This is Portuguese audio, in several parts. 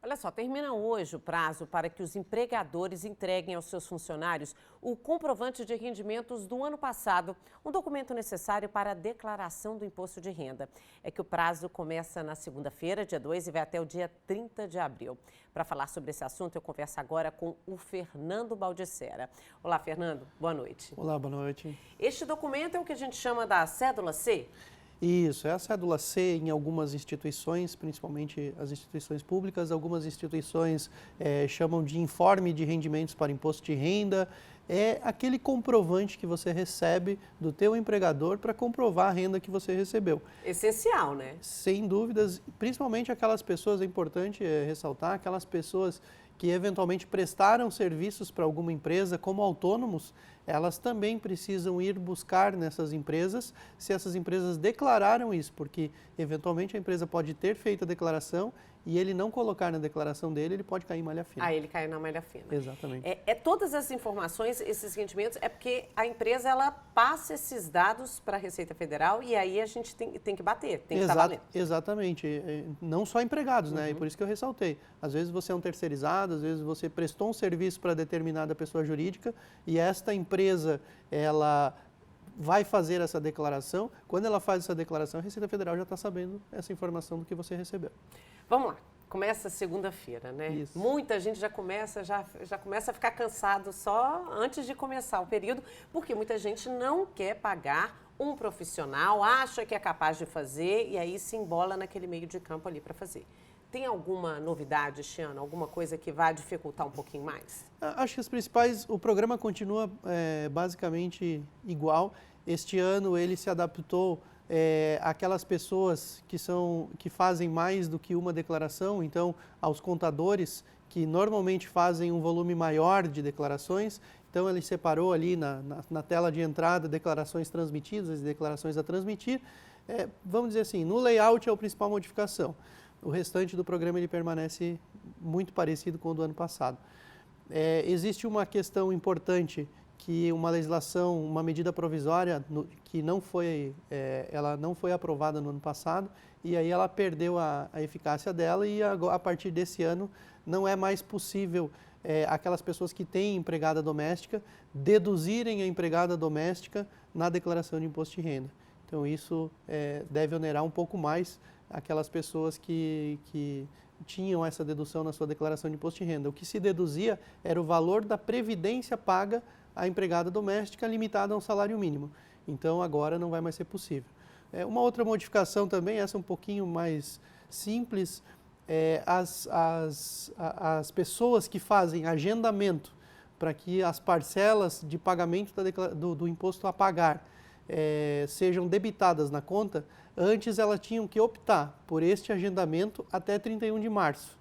Olha só, termina hoje o prazo para que os empregadores entreguem aos seus funcionários o comprovante de rendimentos do ano passado, um documento necessário para a declaração do imposto de renda. É que o prazo começa na segunda-feira, dia 2, e vai até o dia 30 de abril. Para falar sobre esse assunto, eu converso agora com o Fernando Baldissera. Olá, Fernando, boa noite. Olá, boa noite. Este documento é o que a gente chama da cédula C? Isso, é a cédula C em algumas instituições, principalmente as instituições públicas. Algumas instituições chamam de informe de rendimentos para imposto de renda. É aquele comprovante que você recebe do teu empregador para comprovar a renda que você recebeu. Essencial, né? Sem dúvidas, principalmente aquelas pessoas, é importante ressaltar, aquelas pessoas que eventualmente prestaram serviços para alguma empresa como autônomos, elas também precisam ir buscar nessas empresas se essas empresas declararam isso, porque eventualmente a empresa pode ter feito a declaração e ele não colocar na declaração dele, ele pode cair em malha fina. Ah, ele cai na malha fina. Exatamente. Todas as informações, esses rendimentos, é porque a empresa ela passa esses dados para a Receita Federal e aí a gente tem que bater, tem que estar valendo. Exatamente. Não só empregados, né? E por isso que eu ressaltei. Às vezes você é um terceirizado, às vezes você prestou um serviço para determinada pessoa jurídica e esta empresa, ela vai fazer essa declaração. Quando ela faz essa declaração, a Receita Federal já está sabendo essa informação do que você recebeu. Vamos lá. Começa segunda-feira, né? Isso. Muita gente já começa a ficar cansado só antes de começar o período, porque muita gente não quer pagar um profissional, acha que é capaz de fazer e aí se embola naquele meio de campo ali para fazer. Tem alguma novidade este ano? Alguma coisa que vai dificultar um pouquinho mais? Acho que as principais, o programa continua basicamente igual. Este ano ele se adaptou àquelas pessoas que fazem mais do que uma declaração, então aos contadores que normalmente fazem um volume maior de declarações. Então ele separou ali na tela de entrada declarações transmitidas e declarações a transmitir. Vamos dizer assim, no layout é a principal modificação. O restante do programa ele permanece muito parecido com o do ano passado. Existe uma questão importante que uma legislação, uma medida provisória que ela não foi aprovada no ano passado e aí ela perdeu a eficácia dela e a partir desse ano não é mais possível aquelas pessoas que têm empregada doméstica deduzirem a empregada doméstica na declaração de imposto de renda. Então isso deve onerar um pouco mais aquelas pessoas que tinham essa dedução na sua declaração de imposto de renda. O que se deduzia era o valor da previdência paga à empregada doméstica limitada a um salário mínimo. Então agora não vai mais ser possível. Uma outra modificação também, essa um pouquinho mais simples, as pessoas que fazem agendamento para que as parcelas de pagamento do imposto a pagar sejam debitadas na conta, antes elas tinham que optar por este agendamento até 31 de março.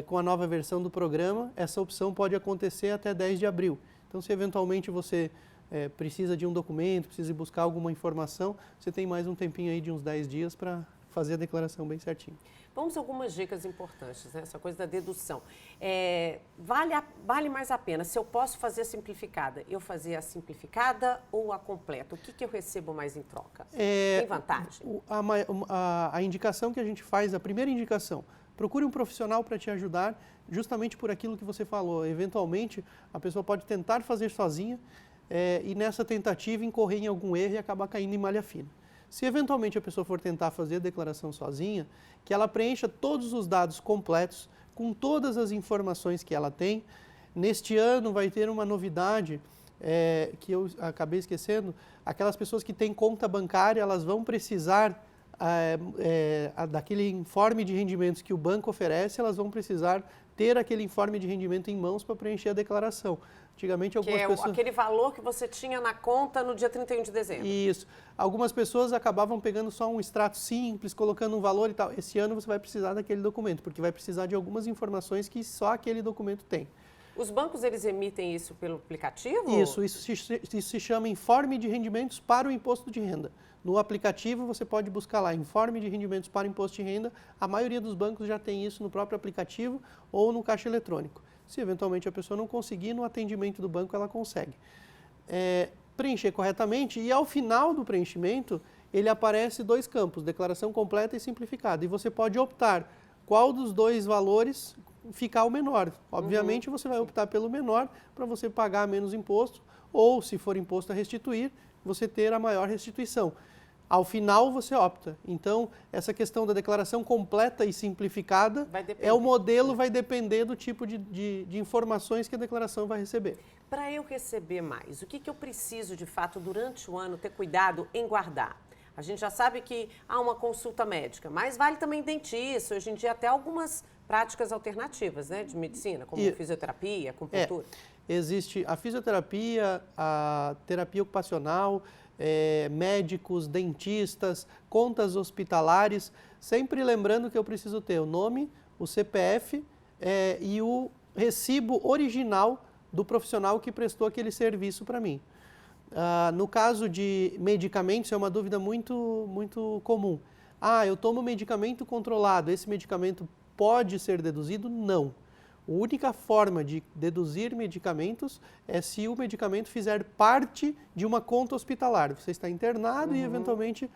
Com a nova versão do programa, essa opção pode acontecer até 10 de abril. Então, se eventualmente você precisa de um documento, precisa buscar alguma informação, você tem mais um tempinho aí de uns 10 dias para fazer a declaração bem certinho. Vamos a algumas dicas importantes, né? Essa coisa da dedução. Vale mais a pena, se eu posso fazer a simplificada, eu fazer a simplificada ou a completa? O que eu recebo mais em troca? Tem vantagem? A indicação que a gente faz, a primeira indicação, procure um profissional para te ajudar, justamente por aquilo que você falou. Eventualmente, a pessoa pode tentar fazer sozinha e nessa tentativa incorrer em algum erro e acabar caindo em malha fina. Se eventualmente a pessoa for tentar fazer a declaração sozinha, que ela preencha todos os dados completos, com todas as informações que ela tem. Neste ano vai ter uma novidade que eu acabei esquecendo, aquelas pessoas que têm conta bancária, elas vão precisar daquele informe de rendimentos que o banco oferece, elas vão precisar ter aquele informe de rendimento em mãos para preencher a declaração. Antigamente, algumas pessoas... aquele valor que você tinha na conta no dia 31 de dezembro. Isso. Algumas pessoas acabavam pegando só um extrato simples, colocando um valor e tal. Esse ano você vai precisar daquele documento, porque vai precisar de algumas informações que só aquele documento tem. Os bancos, eles emitem isso pelo aplicativo? Isso se chama informe de rendimentos para o imposto de renda. No aplicativo você pode buscar lá, informe de rendimentos para o imposto de renda. A maioria dos bancos já tem isso no próprio aplicativo ou no caixa eletrônico. Se eventualmente a pessoa não conseguir, no atendimento do banco ela consegue. Preencher corretamente e ao final do preenchimento, ele aparece dois campos, declaração completa e simplificada. E você pode optar qual dos dois valores ficar o menor. Obviamente, você vai optar pelo menor para você pagar menos imposto, ou se for imposto a restituir, você ter a maior restituição. Ao final, você opta. Então, essa questão da declaração completa e simplificada, o modelo vai depender do tipo de informações que a declaração vai receber. Para eu receber mais, o que eu preciso, de fato, durante o ano, ter cuidado em guardar? A gente já sabe que há uma consulta médica, mas vale também dentista, hoje em dia até algumas práticas alternativas, né, de medicina, como fisioterapia, acupuntura. Existe a fisioterapia, a terapia ocupacional, médicos, dentistas, contas hospitalares, sempre lembrando que eu preciso ter o nome, o CPF e o recibo original do profissional que prestou aquele serviço para mim. No caso de medicamentos, é uma dúvida muito comum. Eu tomo medicamento controlado, esse medicamento pode ser deduzido? Não. A única forma de deduzir medicamentos é se o medicamento fizer parte de uma conta hospitalar. Você está internado e, eventualmente,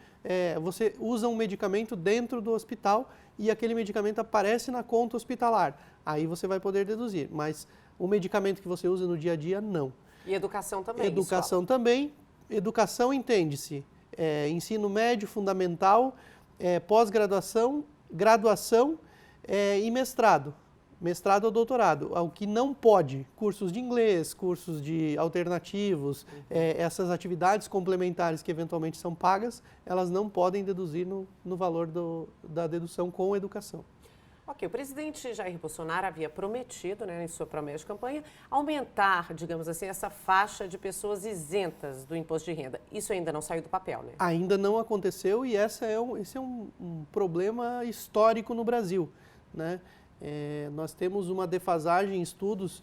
você usa um medicamento dentro do hospital e aquele medicamento aparece na conta hospitalar. Aí você vai poder deduzir, mas o medicamento que você usa no dia a dia, não. E educação também? Educação também. Educação entende-se ensino médio, fundamental, pós-graduação, graduação e mestrado. Mestrado ou doutorado. O que não pode, cursos de inglês, cursos de alternativos, essas atividades complementares que eventualmente são pagas, elas não podem deduzir no valor da dedução com educação. Ok, o presidente Jair Bolsonaro havia prometido, né, em sua promessa de campanha, aumentar, digamos assim, essa faixa de pessoas isentas do imposto de renda. Isso ainda não saiu do papel, né? Ainda não aconteceu e esse é um problema histórico no Brasil, né? Nós temos uma defasagem em estudos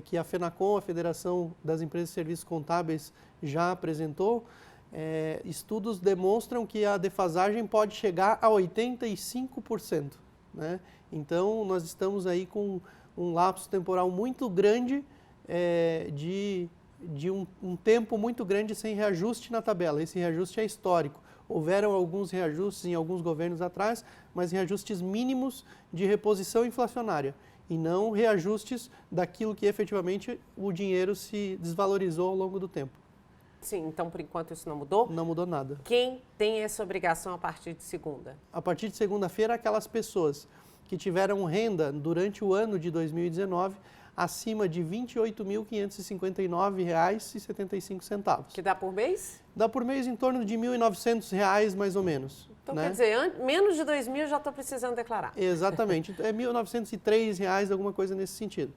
que a FENACON, a Federação das Empresas de Serviços Contábeis, já apresentou. Estudos demonstram que a defasagem pode chegar a 85%. Né? Então, nós estamos aí com um lapso temporal muito grande, de um tempo muito grande sem reajuste na tabela. Esse reajuste é histórico. Houveram alguns reajustes em alguns governos atrás, mas reajustes mínimos de reposição inflacionária e não reajustes daquilo que efetivamente o dinheiro se desvalorizou ao longo do tempo. Sim, então por enquanto isso não mudou? Não mudou nada. Quem tem essa obrigação a partir de segunda? A partir de segunda-feira, aquelas pessoas que tiveram renda durante o ano de 2019 acima de R$ 28.559,75. Que dá por mês? Dá por mês em torno de R$ 1.900, mais ou menos. Então, né? Quer dizer, menos de 2.000 eu já estou precisando declarar. Exatamente. É R$ 1.903, alguma coisa nesse sentido.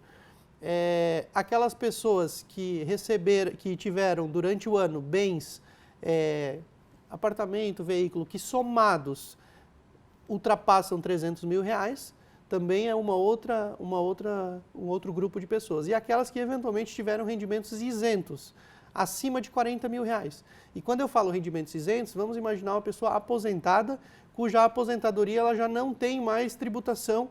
Aquelas pessoas que tiveram durante o ano bens, apartamento, veículo, que somados ultrapassam R$ 300 mil, também é um outro grupo de pessoas. E aquelas que eventualmente tiveram rendimentos isentos, acima de R$ 40 mil. E quando eu falo rendimentos isentos, vamos imaginar uma pessoa aposentada, cuja aposentadoria ela já não tem mais tributação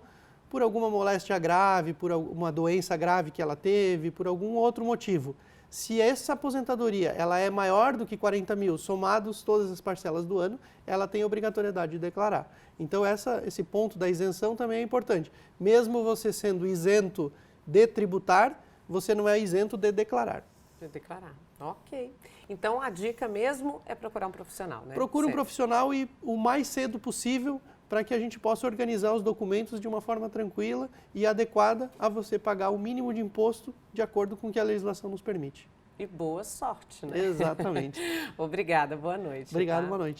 por alguma moléstia grave, por uma doença grave que ela teve, por algum outro motivo. Se essa aposentadoria ela é maior do que 40 mil, somados todas as parcelas do ano, ela tem obrigatoriedade de declarar. Então, esse ponto da isenção também é importante. Mesmo você sendo isento de tributar, você não é isento de declarar. De declarar, ok. Então, a dica mesmo é procurar um profissional, né? Procure um profissional e o mais cedo possível, para que a gente possa organizar os documentos de uma forma tranquila e adequada a você pagar o mínimo de imposto de acordo com o que a legislação nos permite. E boa sorte, né? Exatamente. Obrigada, boa noite. Obrigado, boa noite.